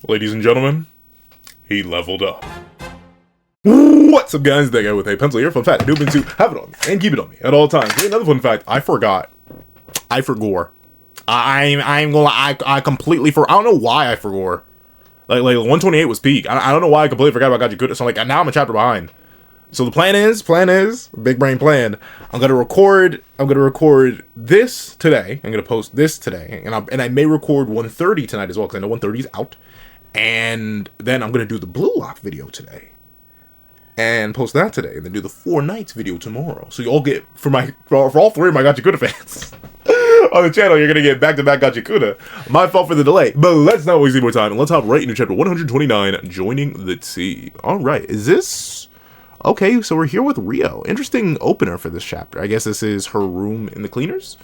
Ladies and gentlemen, he leveled up. What's up, guys? That guy with a pencil here. Fun fact, I do mean to have it on me and keep it on me at all times. Here's another fun fact. I forgot. I forgore. I completely I don't know why I forgore. Like 128 was peak. I don't know why I completely forgot about Gachiakuta. So now I'm a chapter behind. So the plan is, big brain plan. I'm gonna record this today. I'm gonna post this today, and I may record 130 tonight as well, because I know 130 is out. And then I'm gonna do the Blue Lock video today, and post that today, and then do the 4 Nights video tomorrow. So you all get for all 3 of my Gachiakuta fans on the channel. You're gonna get back-to-back Gachiakuta. My fault for the delay, but let's not waste any more time, and let's hop right into chapter 129, joining the team. All right, is this? Okay, so we're here with Rio. Interesting opener for this chapter. I guess this is her room in the cleaners.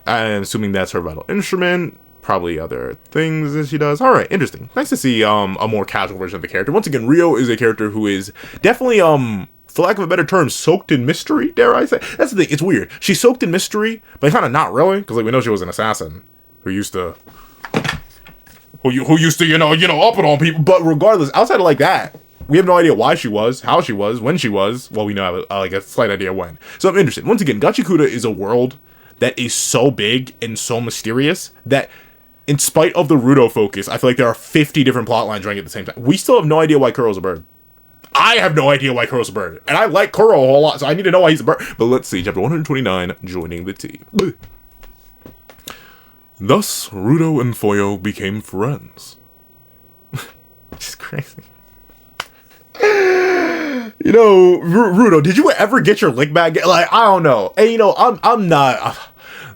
I'm assuming that's her vital instrument. Probably other things that she does. All right, interesting. Nice to see a more casual version of the character. Once again, Rio is a character who is definitely, for lack of a better term, soaked in mystery, dare I say. That's the thing. It's weird. She's soaked in mystery, but kind of not really, because like we know she was an assassin who used to, you know, up it on people. But regardless, outside of like that, we have no idea why she was, how she was, when she was. Well, we know like a slight idea when. So I'm interested. Once again, Gachiakuta is a world that is so big and so mysterious that, in spite of the Rudo focus, I feel like there are 50 different plot lines running at the same time. We still have no idea why Kuro's a bird. I have no idea why Kuro's a bird. And I like Kuro a whole lot, so I need to know why he's a bird. But let's see, chapter 129, joining the team. Thus, Rudo and Foyo became friends. It's crazy. You know, Rudo, did you ever get your lick back? Like, I don't know. And you know, I'm not.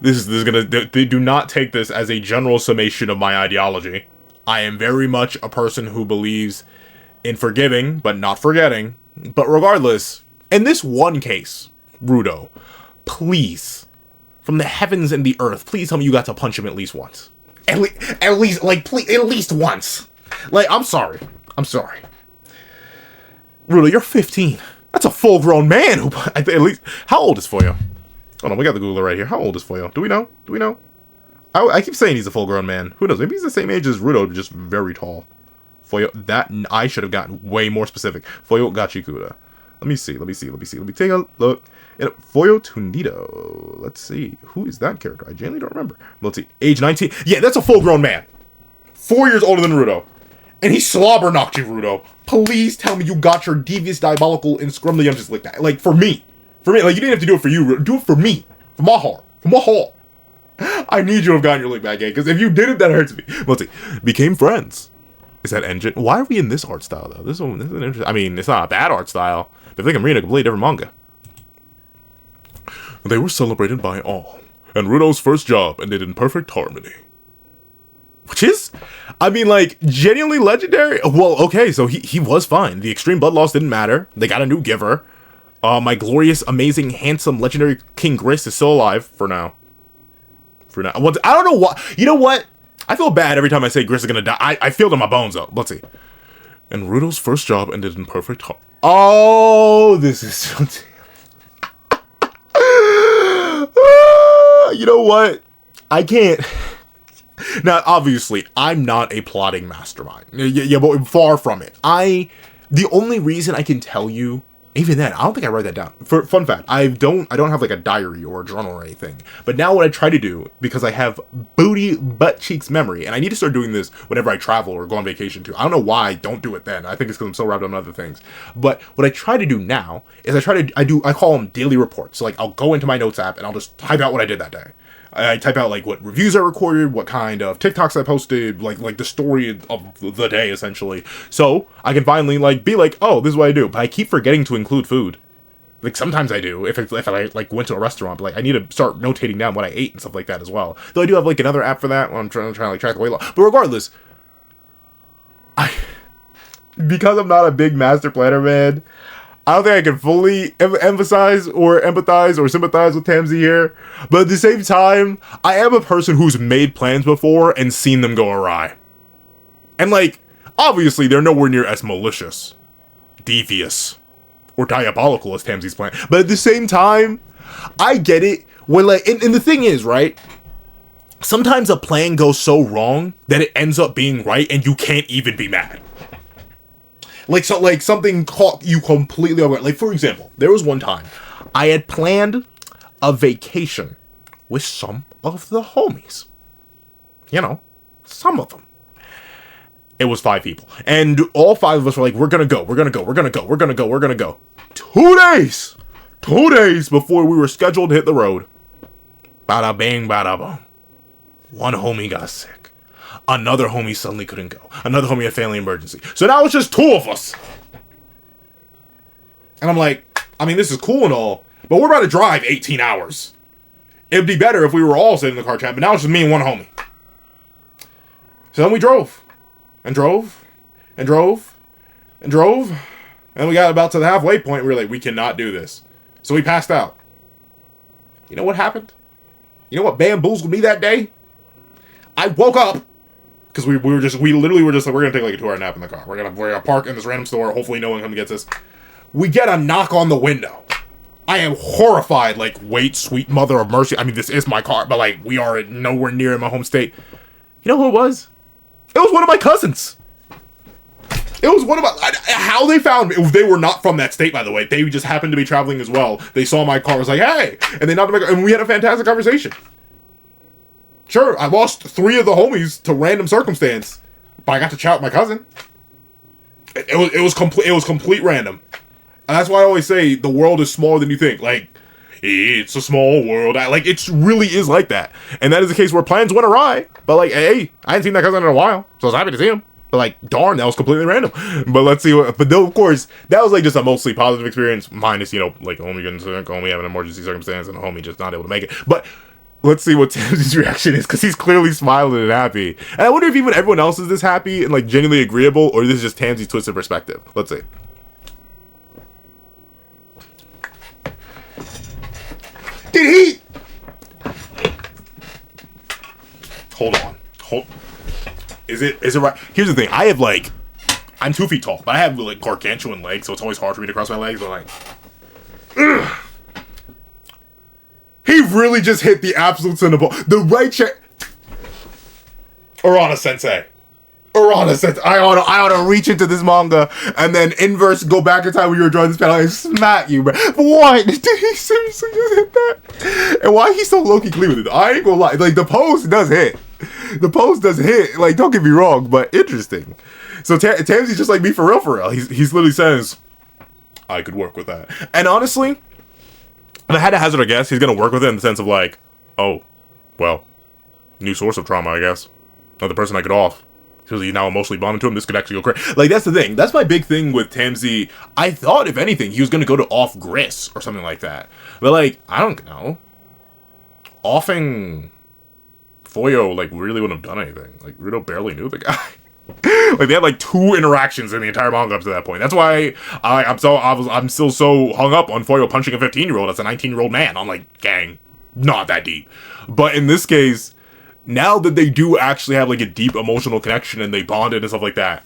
This is gonna. They do not take this as a general summation of my ideology. I am very much a person who believes in forgiving but not forgetting. But regardless, in this one case, Rudo, please, from the heavens and the earth, please tell me you got to punch him at least once. At least, like, please, at least once. Like, I'm sorry. Rudo, you're 15. That's a full-grown man who, at least, how old is Foyo? Oh no, we got the Googler right here. How old is Foyo? Do we know? I keep saying he's a full-grown man. Who knows? Maybe he's the same age as Rudo, just very tall. Foyo, that, I should have gotten way more specific. Foyo Gachiakuta. Let me see. Let me take a look. Foyo Tunito. Let's see. Who is that character? I genuinely don't remember. Let's see. Age 19. Yeah, that's a full-grown man. 4 years older than Rudo. And he slobber knocked you, Rudo. Please tell me you got your devious, diabolical, and scrumdiddlyumptious like that. Like, for me. Like, you didn't have to do it for you, Rudo. Do it for me. For my heart. I need you to have gotten your lick back, because if you didn't, that hurts me. Let's see. Became friends. Is that engine? Why are we in this art style, though? This is an interesting. I mean, it's not a bad art style, but I think I'm reading a completely different manga. They were celebrated by all, and Rudo's first job ended in perfect harmony. Which is, I mean, like, genuinely legendary. Well, okay, so he was fine. The extreme blood loss didn't matter. They got a new giver. My glorious, amazing, handsome, legendary King Gris is still alive for now. I don't know why. You know what? I feel bad every time I say Gris is gonna die. I feel it in my bones, though. Let's see. And Rudo's first job ended in perfect harmony. Oh, this is so... You know what? I can't... Now, obviously, I'm not a plotting mastermind. Yeah, but far from it. The only reason I can tell you, even then, I don't think I write that down. For fun fact, I don't have like a diary or a journal or anything. But now what I try to do, because I have butt cheeks memory, and I need to start doing this whenever I travel or go on vacation too. I don't know why I don't do it then. I think it's because I'm so wrapped up in other things. But what I try to do now is I call them daily reports. So like I'll go into my notes app and I'll just type out what I did that day. I type out like what reviews I recorded, what kind of TikToks I posted, like the story of the day essentially. So I can finally like be like, oh, this is what I do. But I keep forgetting to include food. Like sometimes I do if I like went to a restaurant, but like I need to start notating down what I ate and stuff like that as well. Though I do have like another app for that when I'm trying to like track the weight loss. But regardless, because I'm not a big master planner, man, I don't think I can fully emphasize or empathize or sympathize with Tamzy here. But at the same time, I am a person who's made plans before and seen them go awry. And like, obviously they're nowhere near as malicious, devious, or diabolical as Tamzy's plan. But at the same time, I get it when like, and the thing is, right? sometimes a plan goes so wrong that it ends up being right and you can't even be mad. Like, so, like, something caught you completely off guard. Like, for example, there was one time I had planned a vacation with some of the homies. You know, some of them. It was 5 people. And all 5 of us were like, we're gonna go. 2 days! 2 days before we were scheduled to hit the road. Bada bing, bada boom. One homie got sick. Another homie suddenly couldn't go. Another homie had family emergency. So now it's just 2 of us. And I'm like, I mean, this is cool and all, but we're about to drive 18 hours. It'd be better if we were all sitting in the car chat, but now it's just me and one homie. So then we drove. And drove. And drove. And drove. And we got about to the halfway point. We were like, we cannot do this. So we passed out. You know what happened? You know what bamboozled me that day? I woke up. Because we literally were just like, we're going to take like a 2-hour nap in the car. We're gonna park in this random store. Hopefully no one comes and gets us. We get a knock on the window. I am horrified. Like, wait, sweet mother of mercy. I mean, this is my car, but like, we are nowhere near in my home state. You know who it was? It was one of my cousins. It was one of my... How they found me... They were not from that state, by the way. They just happened to be traveling as well. They saw my car, was like, hey! And they knocked on my car, and we had a fantastic conversation. Sure, I lost 3 of the homies to random circumstance, but I got to chat with my cousin. It was complete random. And that's why I always say, the world is smaller than you think. Like, it's a small world. Like, it really is like that. And that is the case where plans went awry. But like, hey, I hadn't seen that cousin in a while, so I was happy to see him. But like, darn, that was completely random. But let's see what... But though, of course, that was like just a mostly positive experience, minus, you know, like, homie getting sick, homie having an emergency circumstance, and a homie just not able to make it. But let's see what Tamzy's reaction is, because he's clearly smiling and happy. And I wonder if even everyone else is this happy and like genuinely agreeable, or this is just Tamzy's twisted perspective. Let's see. Did he... Hold on. Is it right? Here's the thing. I have like... I'm 2 feet tall, but I have like gargantuan legs, so it's always hard for me to cross my legs. But like... Ugh. He really just hit the absolute center ball. The right check... Urana Sensei. I ought to reach into this manga and then inverse go back in time when you were drawing this panel and smack you, bro. What? Did he seriously just hit that? And why he's so low-key clean with it? I ain't gonna lie. Like, the pose does hit. Like, don't get me wrong, but interesting. So Tamzy's just like me for real. He's literally says, I could work with that. And honestly, if I had to hazard a guess, he's gonna work with it in the sense of like, oh, well, new source of trauma, I guess. Another person I could off. Because he's now emotionally bonded to him, this could actually go crazy. Like, that's the thing. That's my big thing with Tamzy. I thought, if anything, he was going to go to off Gris or something like that. But, like, I don't know. Offing Foyo, like, really wouldn't have done anything. Like, Rudo barely knew the guy. Like, they had, like, 2 interactions in the entire manga up to that point. That's why I'm still so hung up on Foyo punching a 15-year-old as a 19-year-old man. I'm like, gang, not that deep. But in this case... Now that they do actually have like a deep emotional connection and they bonded and stuff like that.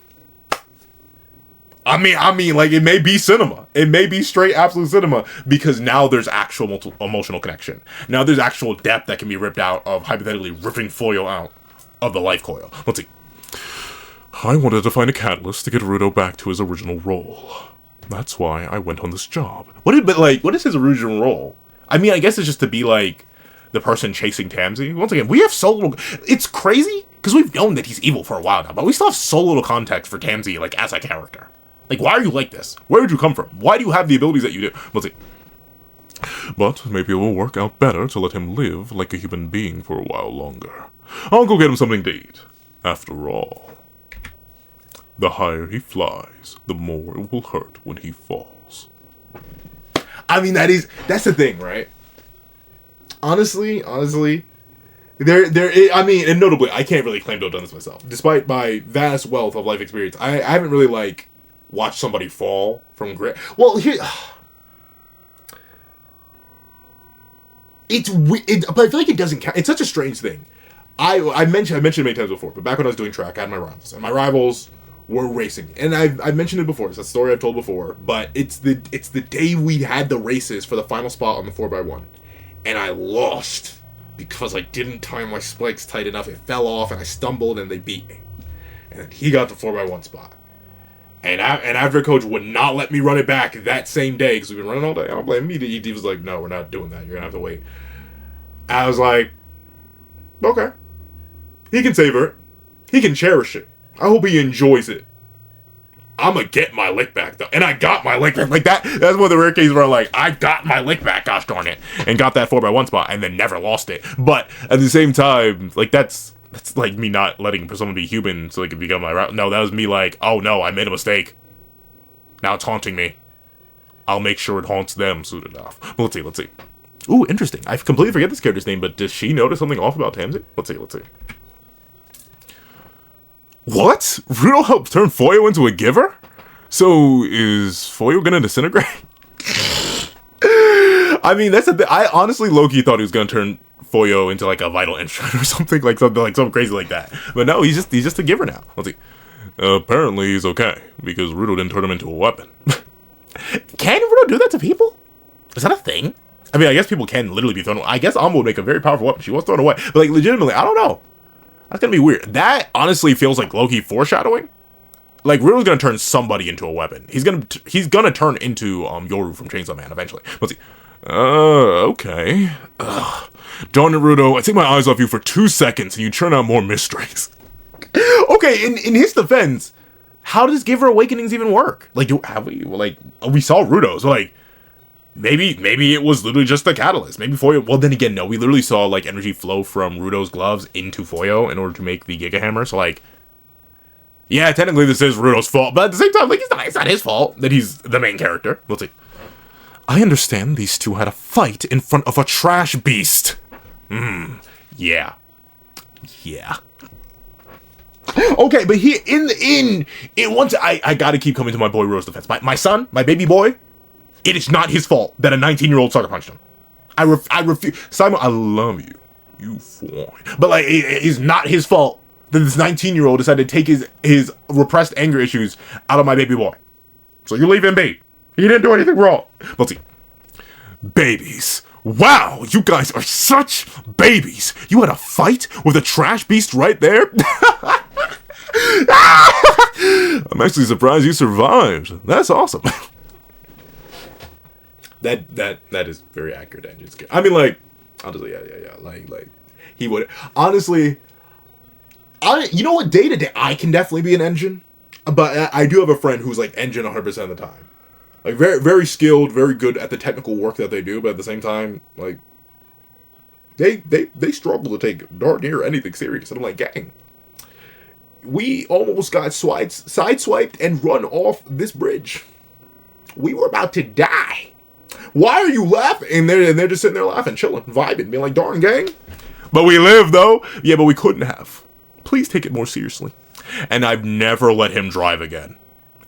I mean, like, it may be cinema. It may be straight absolute cinema because now there's actual emotional connection. Now there's actual depth that can be ripped out of hypothetically ripping Foyo out of the life coil. Let's see. I wanted to find a catalyst to get Rudo back to his original role. That's why I went on this job. What is his original role? I mean, I guess it's just to be like the person chasing Tamzy. Once again, we have so little... It's crazy, because we've known that he's evil for a while now, but we still have so little context for Tamzy, like, as a character. Like, why are you like this? Where did you come from? Why do you have the abilities that you do? Let's see. But maybe it will work out better to let him live like a human being for a while longer. I'll go get him something to eat. After all, the higher he flies, the more it will hurt when he falls. I mean, that's the thing, right? Honestly, I mean, and notably, I can't really claim to have done this myself. Despite my vast wealth of life experience, I haven't really, like, watched somebody fall from grit. Well, here... but I feel like it doesn't count. It's such a strange thing. I mentioned it many times before, but back when I was doing track, I had my rivals. And my rivals were racing. And I've mentioned it before. It's a story I've told before. But it's the day we had the races for the final spot on the 4x1. And I lost because I didn't tie my spikes tight enough. It fell off, and I stumbled, and they beat me. And then he got the 4x1 spot. And after coach would not let me run it back that same day, because we've been running all day. I don't blame him. He was like, no, we're not doing that. You're going to have to wait. I was like, okay. He can savor it. He can cherish it. I hope he enjoys it. I'm gonna get my lick back, though. And I got my lick back. Like, that's one of the rare cases where, like, I got my lick back, gosh darn it. And got that 4x1 spot, and then never lost it. But, at the same time, like, that's like me not letting someone be human so they could become my route. No, that was me like, oh no, I made a mistake. Now it's haunting me. I'll make sure it haunts them soon enough. Well, let's see. Ooh, interesting. I completely forget this character's name, but does she notice something off about Tamzy? Let's see. What? Rudo helped turn Foyo into a giver? So, is Foyo gonna disintegrate? I mean, that's the thing. I honestly low-key thought he was gonna turn Foyo into like a vital instrument or something something crazy like that. But no, he's just a giver now. Let's see. Apparently he's okay, because Rudo didn't turn him into a weapon. Can Rudo do that to people? Is that a thing? I mean, I guess people can literally be thrown away. I guess Elmo would make a very powerful weapon. She was thrown away. But like, legitimately, I don't know. That's gonna be weird. That honestly feels like low-key foreshadowing. Like, Rudo's gonna turn somebody into a weapon. He's gonna turn into Yoru from Chainsaw Man eventually. Let's see. Okay. Ugh. Darn it, Rudo. I take my eyes off you for 2 seconds and you churn out more mysteries. Okay, in his defense, how does Giver Awakenings even work? Like, we saw Rudo, so like, maybe it was literally just the catalyst. Maybe Foyo, well then again, no, we literally saw like energy flow from Rudo's gloves into Foyo in order to make the Giga Hammer, so like, yeah, technically this is Rudo's fault, but at the same time, like, it's not his fault that he's the main character. Let's see. I understand these two had a fight in front of a trash beast. Yeah. Okay, but he in once I gotta keep coming to my boy Rudo's defense. My son, my baby boy, it is not his fault that a 19-year-old sucker punched him. I refuse. Simon, I love you, you fine. But like, it's not his fault that this 19-year-old decided to take his repressed anger issues out of my baby boy. So you leave him be. He didn't do anything wrong. Let's see. Babies. Wow, you guys are such babies. You had a fight with a trash beast right there? I'm actually surprised you survived. That's awesome. That is very accurate engine skill. I mean, like, honestly, yeah. Like he would honestly. You know what? Day to day, I can definitely be an engine, but I do have a friend who's like engine 100% of the time. Like, very, very skilled, very good at the technical work that they do, but at the same time, like, they struggle to take darn near anything serious. And I'm like, gang, we almost got sideswiped and run off this bridge. We were about to die. Why are you laughing? And they're just sitting there laughing, chilling, vibing, being like, darn, gang. But we lived, though. Yeah, but we couldn't have. Please take it more seriously. And I've never let him drive again.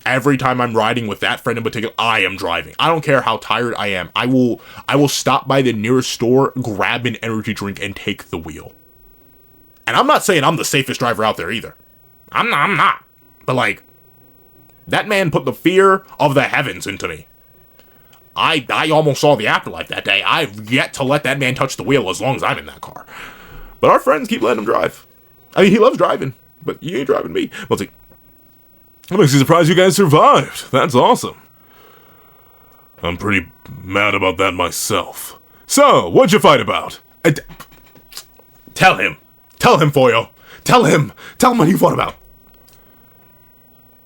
Every time I'm riding with that friend in particular, I am driving. I don't care how tired I am. I will stop by the nearest store, grab an energy drink, and take the wheel. And I'm not saying I'm the safest driver out there either. I'm not. But like, that man put the fear of the heavens into me. I almost saw the afterlife that day. I've yet to let that man touch the wheel as long as I'm in that car. But our friends keep letting him drive. I mean, he loves driving, but you ain't driving me. Let's see. I'm actually surprised you guys survived. That's awesome. I'm pretty mad about that myself. So, what'd you fight about? Tell him. Tell him, Foyo. Tell him what you fought about.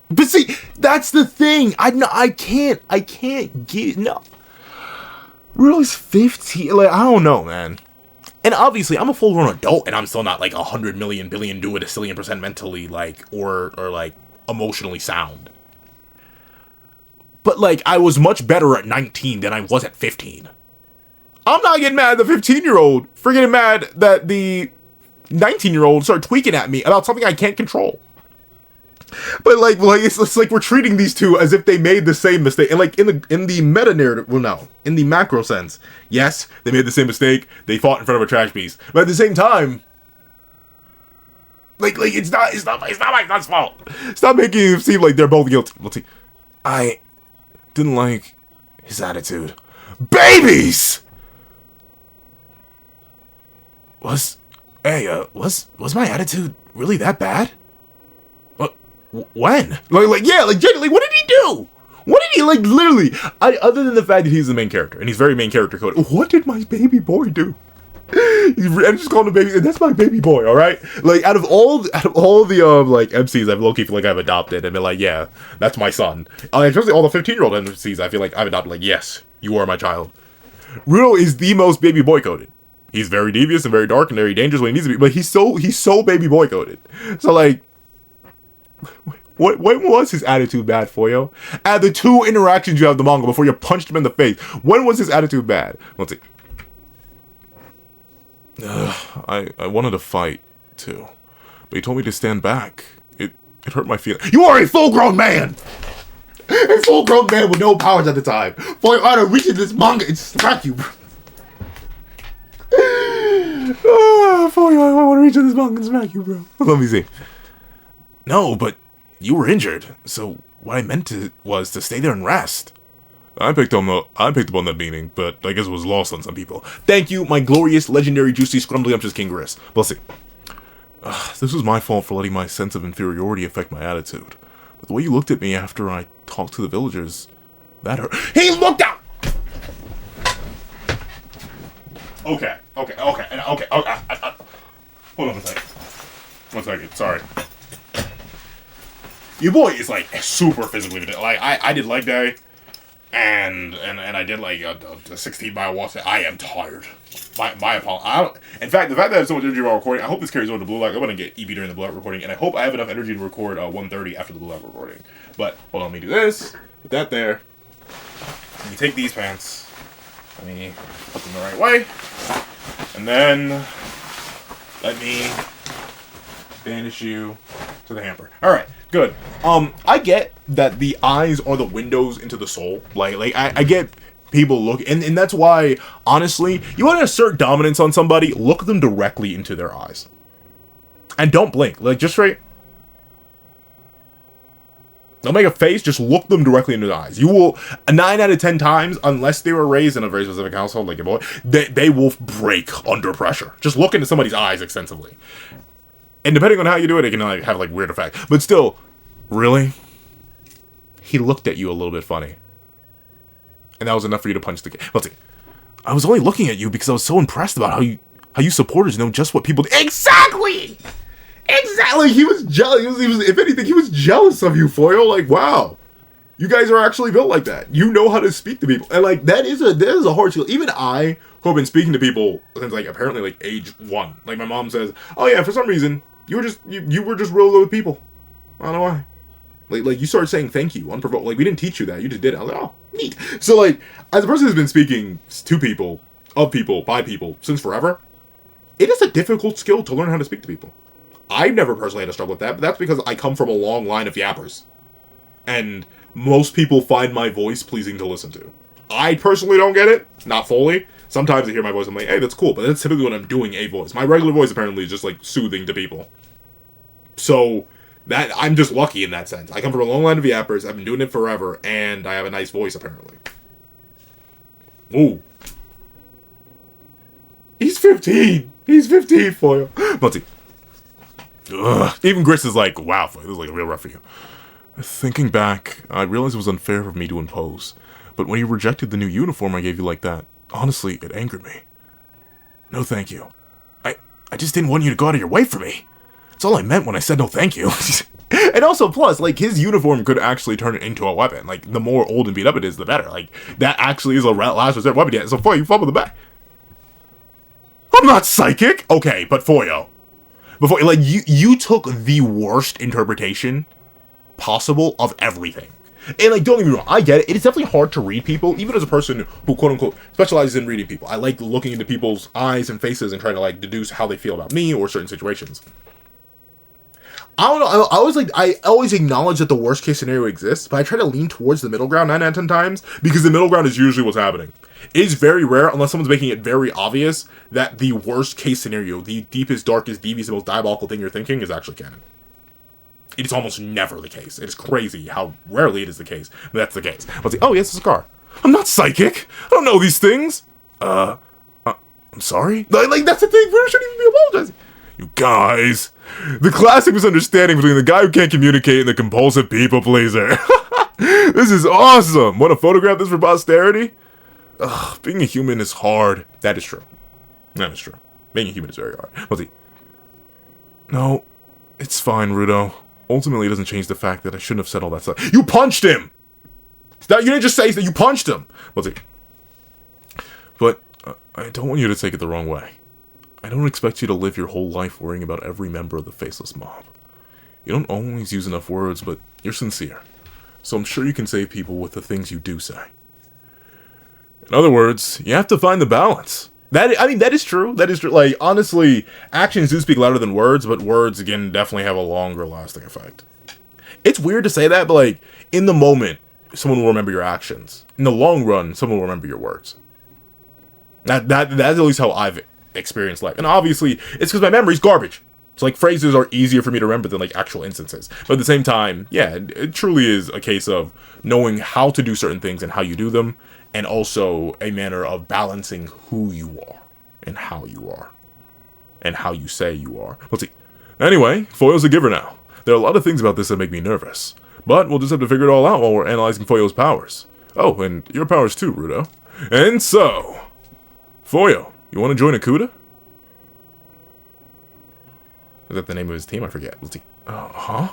But see, that's the thing. I can't get, no. Rudo's 15. Like, I don't know, man. And obviously, I'm a full-grown adult, and I'm still not like 100 million billion do it a zillion percent mentally, like, or like, emotionally sound. But like, I was much better at 19 than I was at 15. I'm not getting mad at the 15-year-old for getting mad that the 19-year-old started tweaking at me about something I can't control. But like it's like we're treating these two as if they made the same mistake. And like in the meta narrative, well, no, in the macro sense, yes, they made the same mistake. They fought in front of a trash beast, but at the same time, like it's not my son's fault. Stop making it seem like they're both guilty. Let's see. I didn't like his attitude. Babies. was my attitude really that bad? When? Genuinely, what did he do? What did he, literally, other than the fact that he's the main character, and he's very main character coded, what did my baby boy do? I'm just calling him baby, that's my baby boy, alright? Out of all the, MCs, I've low-key feel like I've adopted, and been like, yeah, that's my son. Especially all the 15-year-old MCs, I feel like I've adopted, yes, you are my child. Rudo is the most baby boy coded. He's very devious and very dark and very dangerous when he needs to be, but he's so baby boy coded. So, when was his attitude bad, Foyo? At the 2 interactions you have with the manga before you punched him in the face, when was his attitude bad? Let's see. I wanted to fight, too. But he told me to stand back. It hurt my feelings. You are a full-grown man! A full-grown man with no powers at the time. Foyo, I ought to reach in this manga and smack you, bro. Foyo, I want to reach in this manga and smack you, bro. Let me see. No, but you were injured, so what I meant was to stay there and rest. I picked up on that meaning, but I guess it was lost on some people. Thank you, my glorious, legendary, juicy, scrumbly, umptious King Gris. Let's see. This was my fault for letting my sense of inferiority affect my attitude. But the way you looked at me after I talked to the villagers, that hurt. He looked out! Okay. Hold on a second. 1 second, sorry. Your boy is super physically fit. I did leg day, and I did the 16-mile walk. I am tired. My apologies. In fact, the fact that I have so much energy while recording, I hope this carries over to Blue Light. I'm gonna get EP during the Blue Light recording, and I hope I have enough energy to record 1:30 after the Blue Light recording. But hold on, let me do this. Put that there. Let me take these pants. Let me put them the right way, and then let me banish you to the hamper. All right. Good. I get that the eyes are the windows into the soul. I get people look, and that's why, honestly, you want to assert dominance on somebody, look them directly into their eyes. And don't blink. Just straight. Don't make a face, just look them directly into the eyes. You will, 9 out of 10 times, unless they were raised in a very specific household, like your boy, they will break under pressure. Just look into somebody's eyes extensively. And depending on how you do it, it can have weird effect. But still, really? He looked at you a little bit funny. And that was enough for you to punch the kid. Let's see. I was only looking at you because I was so impressed about how you supporters know just what people do. Exactly! Exactly! He was jealous. He was, if anything, he was jealous of you, Foyo. Wow. You guys are actually built like that. You know how to speak to people. And that is a hard skill. Even I, who have been speaking to people since apparently age 1. My mom says, oh yeah, for some reason, you were just real low with people. I don't know why. You started saying thank you unprovoked. We didn't teach you that. You just did it. I was like, oh, neat. So as a person who's been speaking to people, of people, by people since forever, it is a difficult skill to learn how to speak to people. I've never personally had to struggle with that, but that's because I come from a long line of yappers. And most people find my voice pleasing to listen to. I personally don't get it. Not fully. Sometimes I hear my voice, I'm like, hey, that's cool, but that's typically when I'm doing a voice. My regular voice apparently is just soothing to people. So that I'm just lucky in that sense. I come from a long line of yappers, I've been doing it forever, and I have a nice voice apparently. Ooh. He's 15! He's 15 for you. Let's see. Ugh. Even Gris is wow, this is real rough for you. Thinking back, I realized it was unfair of me to impose. But when you rejected the new uniform I gave you like that, honestly, it angered me. No thank you. I just didn't want you to go out of your way for me. That's all I meant when I said no thank you. And also, plus, his uniform could actually turn it into a weapon. The more old and beat up it is, the better. That actually is a last resort weapon yet. So, Foyo, you fumble the back. I'm not psychic! Okay, but Foyo. Before, you took the worst interpretation possible of everything. And don't get me wrong, I get it. It is definitely hard to read people, even as a person who quote-unquote specializes in reading people. I like looking into people's eyes and faces and trying to deduce how they feel about me or certain situations. I don't know, I always acknowledge that the worst case scenario exists, but I try to lean towards the middle ground 9 out of 10 times, because the middle ground is usually what's happening. It is very rare, unless someone's making it very obvious, that the worst case scenario, the deepest, darkest, devious, most diabolical thing you're thinking is actually canon. It is almost never the case. It is crazy how rarely it is the case, but that's the case. Let's see. Oh, yes, it's a car. I'm not psychic. I don't know these things. I'm sorry? Like that's the thing, Rudo shouldn't even be apologizing. You guys. The classic misunderstanding between the guy who can't communicate and the compulsive people pleaser. This is awesome. Want to photograph this for posterity? Ugh, being a human is hard. That is true. That is true. Being a human is very hard. Let's see. No, it's fine, Rudo. Ultimately, it doesn't change the fact that I shouldn't have said all that stuff. You punched him! You didn't just say that, you punched him! Let's see. But I don't want you to take it the wrong way. I don't expect you to live your whole life worrying about every member of the faceless mob. You don't always use enough words, but you're sincere. So I'm sure you can save people with the things you do say. In other words, you have to find the balance. That is true. That is true. Like, honestly, actions do speak louder than words, but words, again, definitely have a longer lasting effect. It's weird to say that, but, like, in the moment, someone will remember your actions. In the long run, someone will remember your words. That's at least how I've experienced life. And obviously, it's because my memory's garbage. So, like, phrases are easier for me to remember than, like, actual instances. But at the same time, yeah, it truly is a case of knowing how to do certain things and how you do them. And also a manner of balancing who you are and how you are and how you say you are. Let's see. Anyway, Foyo's a giver now. There are a lot of things about this that make me nervous, but we'll just have to figure it all out while we're analyzing Foyo's powers. Oh, and your powers too, Rudo. And so, Foyo, you want to join Akuta? Is that the name of his team? I forget. Let's see. Huh?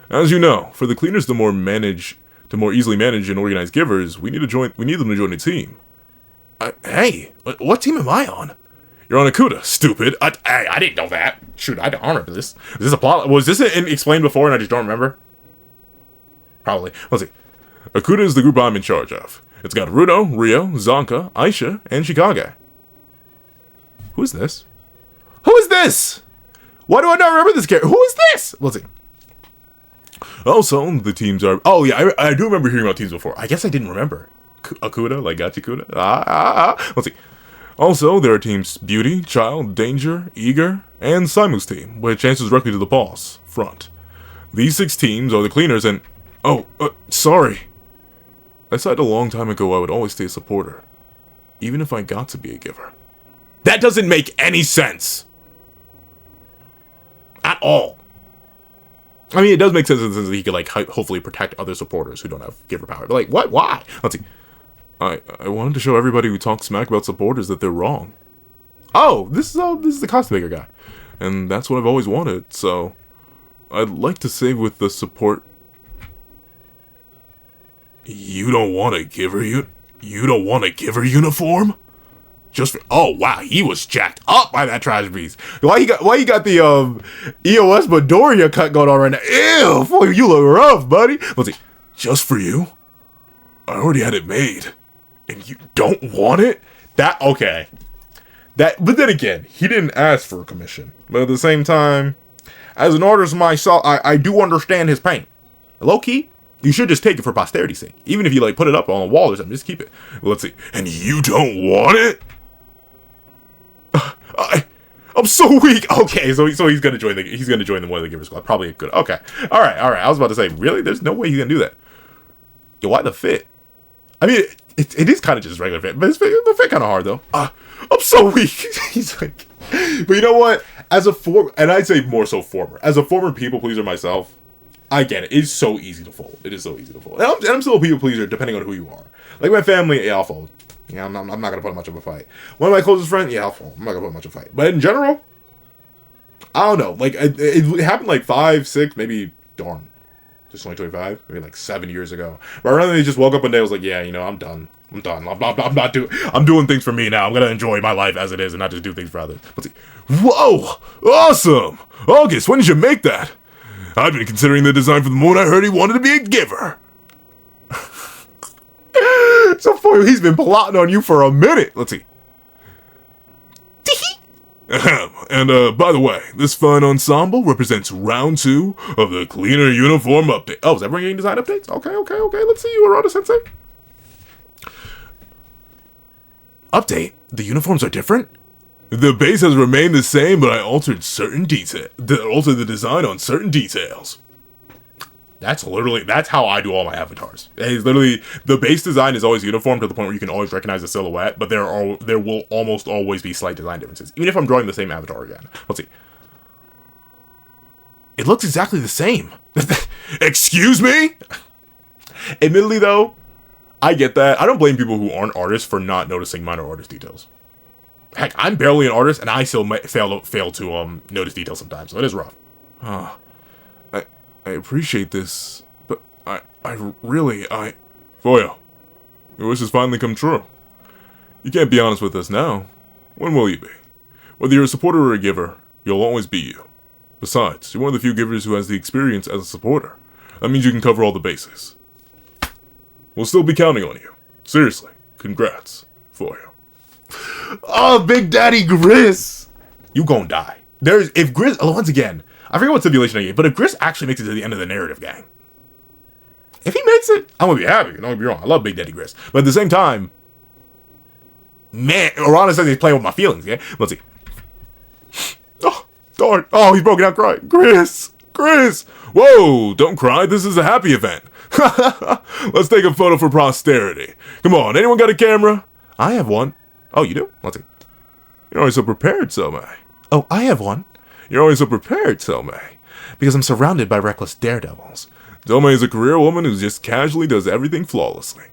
As you know, for the cleaners to more easily manage and organize givers, we need them to join a team. Hey, what team am I on? You're on Akuta, stupid. I didn't know that. Shoot, I don't remember this. Is this a plot? Was this explained before and I just don't remember? Probably. Let's see. Akuta is the group I'm in charge of. It's got Rudo, Rio, Zonka, Aisha, and Shikage. Who is this? Who is this? Why do I not remember this character? Who is this? Let's see. Also, the teams are... Oh, yeah, I do remember hearing about teams before. I guess I didn't remember. Akuta, like Gachiakuta. Let's see. Also, there are teams Beauty, Child, Danger, Eager, and Simu's team, which answers directly to the boss, Front. These 6 teams are the cleaners and... Oh, sorry. I decided a long time ago I would always stay a supporter, even if I got to be a giver. That doesn't make any sense! At all. I mean, it does make sense in the sense that he could, like, hopefully protect other supporters who don't have giver power. But, like, what? Why? Let's see. I wanted to show everybody who talks smack about supporters that they're wrong. Oh, this is the costume maker guy. And that's what I've always wanted, so... I'd like to say with the support... You don't want a giver uniform? Just for, oh wow, he was jacked up by that trash beast. Why you got the EOS Midoriya cut going on right now? Ew, boy, you look rough, buddy. Let's see. Just for you? I already had it made. And you don't want it? Okay. But then again, he didn't ask for a commission. But at the same time, as an artist myself, I do understand his pain. Low key, you should just take it for posterity's sake. Even if you like put it up on a wall or something, just keep it. Let's see. And you don't want it? I'm so weak. Okay, so he's gonna join the one of the Giver Squad. Probably good. Okay, all right. I was about to say, really? There's no way he's gonna do that. Yo, why the fit? I mean, it is kind of just regular fit, but the fit kind of hard though. I'm so weak. He's like, but you know what? And I'd say more so former. As a former people pleaser myself, I get it. It's so easy to fold. It is so easy to fold. And I'm still a people pleaser depending on who you are. Like my family, yeah, I'll fold. Yeah, I'm not gonna put much of a fight. One of my closest friends, yeah, I'll fold. I'm not gonna put much of a fight. But in general, I don't know. Like it happened like 5, 6, maybe just 2025, maybe like 7 years ago. But rather than just woke up one day, I was like, yeah, you know, I'm done. I'm doing things for me now. I'm gonna enjoy my life as it is and not just do things for others. Let's see. Whoa! Awesome! August, when did you make that? I've been considering the design from the moment I heard he wanted to be a giver. So Foyo, he's been plotting on you for a minute. Let's see. And by the way, this fine ensemble represents round 2 of the cleaner uniform update. Oh, is everyone getting design updates? Okay. Let's see you, Arata Sensei. Update? The uniforms are different? The base has remained the same, but I altered certain details. Altered the design on certain details. That's how I do all my avatars. It's literally, the base design is always uniform to the point where you can always recognize the silhouette, but there will almost always be slight design differences, even if I'm drawing the same avatar again. Let's see. It looks exactly the same. Excuse me? Admittedly, though, I get that. I don't blame people who aren't artists for not noticing minor artist details. Heck, I'm barely an artist, and I still fail to notice details sometimes, so it is rough. I appreciate this, but I Foyo, your wish has finally come true. You can't be honest with us now. When will you be? Whether you're a supporter or a giver, you'll always be you. Besides, you're one of the few givers who has the experience as a supporter. That means you can cover all the bases. We'll still be counting on you. Seriously, congrats, Foyo. Oh, Big Daddy Gris! You gon' die. If Gris, once again, I forget what stipulation I gave, but if Gris actually makes it to the end of the narrative, gang, if he makes it, I'm gonna be happy. Don't get me wrong, I love Big Daddy Gris. But at the same time, man, Orana says he's playing with my feelings, yeah? Let's see. Oh, darn. Oh, he's broken out crying. Gris! Whoa, don't cry, this is a happy event. Let's take a photo for posterity. Come on, anyone got a camera? I have one. Oh, you do? Let's see. You're always so prepared, Somei. Oh, I have one. You're always so prepared, Somei. Because I'm surrounded by reckless daredevils. Somei is a career woman who just casually does everything flawlessly.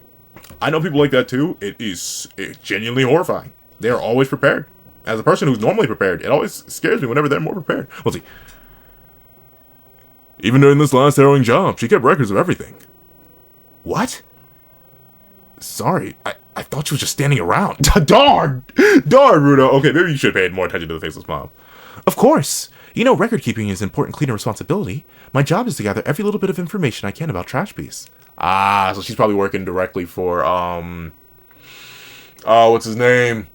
I know people like that too. It's genuinely horrifying. They are always prepared. As a person who's normally prepared, it always scares me whenever they're more prepared. Let's see. Even during this last harrowing job, she kept records of everything. What? Sorry, I thought she was just standing around. Darn, Rudo. Okay, maybe you should pay more attention to the faceless mob. Of course. You know, record keeping is an important cleaner responsibility. My job is to gather every little bit of information I can about Trash Piece. Ah, so she's probably working directly for, what's his name?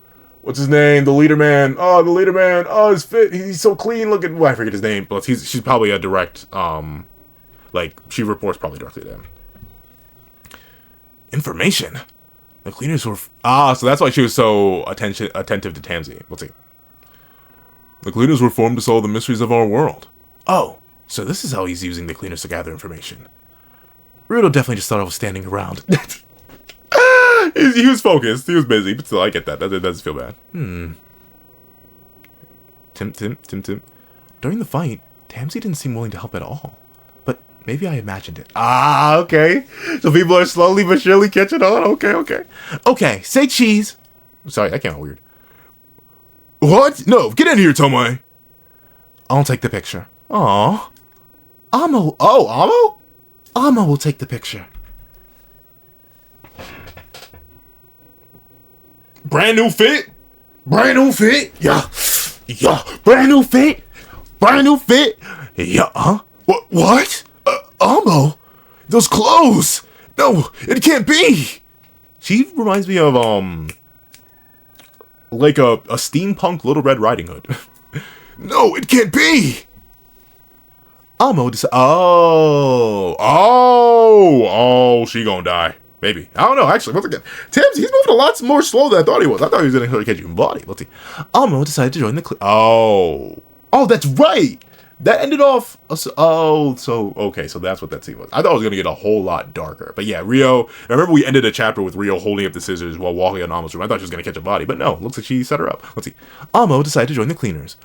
The leader man. Oh, his fit. He's so clean looking. Well, I forget his name, but she's probably a direct, she reports probably directly to him. Information? The cleaners were... so that's why she was so attentive to Tamzy. Let's see. The cleaners were formed to solve the mysteries of our world. Oh, so this is how he's using the cleaners to gather information. Rudo definitely just thought I was standing around. He was focused. He was busy, but still, I get that. That doesn't feel bad. Tim. During the fight, Tamzy didn't seem willing to help at all. But maybe I imagined it. Okay. So people are slowly but surely catching on. Okay. Okay, say cheese. Sorry, that came out weird. What? No, get in here, Tomei. I'll take the picture. Aww. Elmo. Oh, Elmo? Elmo will take the picture. Brand new fit? Yeah. Brand new fit? Yeah, huh? What? Elmo? Those clothes? No, it can't be. She reminds me of, like a steampunk Little Red Riding Hood. No, it can't be. Elmo decided. Oh, she gonna die. Maybe. I don't know, actually. Once again, Tamzy, he's moving a lot more slow than I thought he was. I thought he was gonna catch you in body. Let's see. Elmo decided to join the Oh, that's right. That ended off. Okay, so that's what that scene was. I thought it was gonna get a whole lot darker. But yeah, Rio. I remember we ended a chapter with Rio holding up the scissors while walking on Elmo's room. I thought she was gonna catch a body, but no. Looks like she set her up. Let's see. Elmo decided to join the cleaners.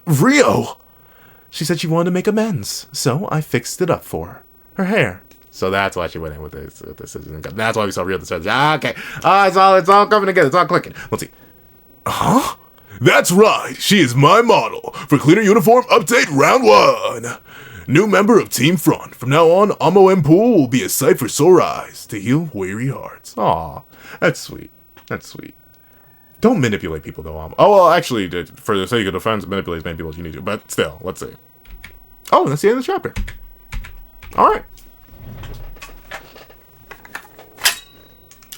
Rio. She said she wanted to make amends, so I fixed it up for her. Her hair. So that's why she went in with the scissors. And that's why we saw Rio the scissors. Okay. It's all coming together. It's all clicking. Let's see. Huh? That's right. She is my model for Cleaner Uniform Update Round 1. New member of Team Front. From now on, Elmo and Pool will be a sight for sore eyes to heal weary hearts. Aw, that's sweet. Don't manipulate people, though, Elmo. Oh, well, actually, for the sake of defense, manipulate as many people as you need to. But still, let's see. Oh, that's the end of the chapter. All right.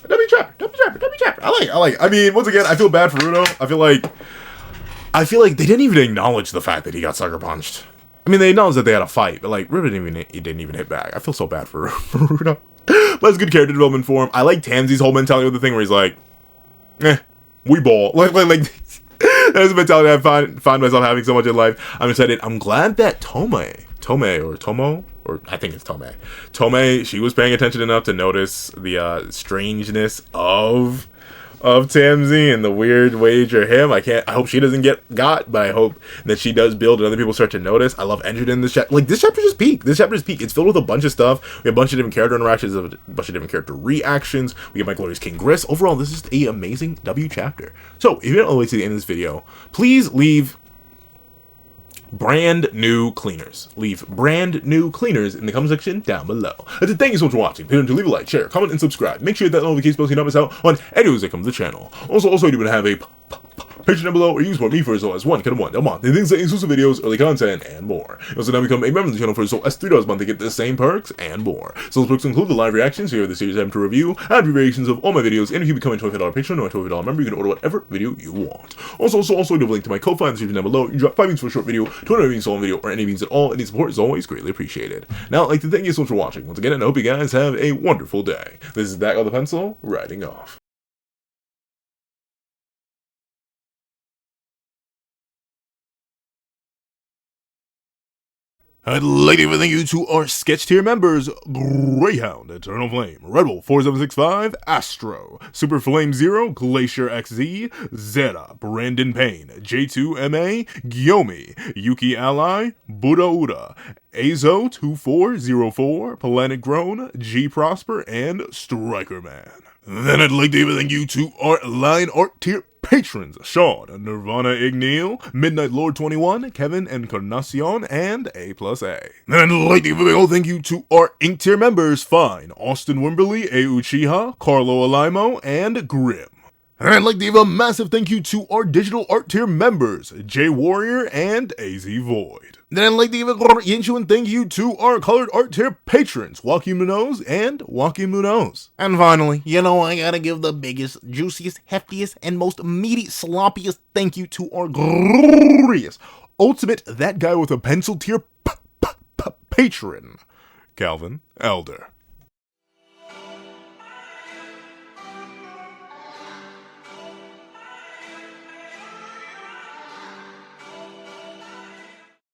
W chapter. I like. I mean, once again, I feel bad for Rudo. I feel like they didn't even acknowledge the fact that he got sucker punched. I mean, they acknowledged that they had a fight, but like Rudo didn't even hit back. I feel so bad for Rudo. But it's good character development for him. I like Tamzy's whole mentality with the thing where he's like, we ball. Like that's the mentality I find myself having so much in life. I'm excited. I'm glad that Tomo or I think it's Tomei. Tomei, she was paying attention enough to notice the strangeness of Tamzy and the weird wager him. I hope she doesn't get got, but I hope that she does build and other people start to notice. I love Endred in this chapter. Like, this chapter is peak. This chapter is peak. It's filled with a bunch of stuff. We have a bunch of different character interactions, a bunch of different character reactions. We get My Glorious King Gris. Overall, this is an amazing W chapter. So, if you don't all the way to the end of this video, please leave brand new cleaners. Leave brand new cleaners in the comment section down below. Thank you so much for watching. Please leave a like, share, comment, and subscribe. Make sure you hit that notification bell so you don't miss out on any news that come to the channel. Also, I do have a Patreon down below, or you can support me for as low as $1 a month. And things like exclusive videos, early content, and more. You also now become a member of the channel for as low as $3 a month to get the same perks and more. So those perks include the live reactions here of the series I'm to review, and reactions of all my videos, and if you become a $25 Patreon or a $25 member, you can order whatever video you want. Also, I do have a link to my Ko-Fi in the description down below. You can drop 5 beans for a short video, 200 beans for a video, or any beans at all. Any support is always greatly appreciated. Now, I'd like to thank you so much for watching once again, and I hope you guys have a wonderful day. This is That Guy with a Pencil, writing off. I'd like to thank you to our sketch tier members: Greyhound, Eternal Flame, Red Wolf 4765, Astro, Super Flame Zero, Glacier XZ, Zeta, Brandon Payne, J2MA, Gyomi, Yuki Ally, Buddha Uda, Azo 2404, Planet Grown, G Prosper, and Striker Man. Then I'd like to thank you to our line art tier patrons: Sean, Nirvana Igneel, Midnight Lord 21, Kevin Encarnacion, and A+A. Then I'd like to give a big thank you to our ink tier members: Fine, Austin Wimberly, A Uchiha, Carlo Alaimo, and Grim. And I'd like to give a massive thank you to our digital art tier members: J Warrior and AZ Void. Then I'd like to give a genuine thank you to our colored art tier patrons: Joaquin Munoz and Joaquin Munoz. And finally, I gotta give the biggest, juiciest, heftiest, and most meaty, sloppiest thank you to our glorious, ultimate That Guy with a Pencil tier patron, Calvin Elder.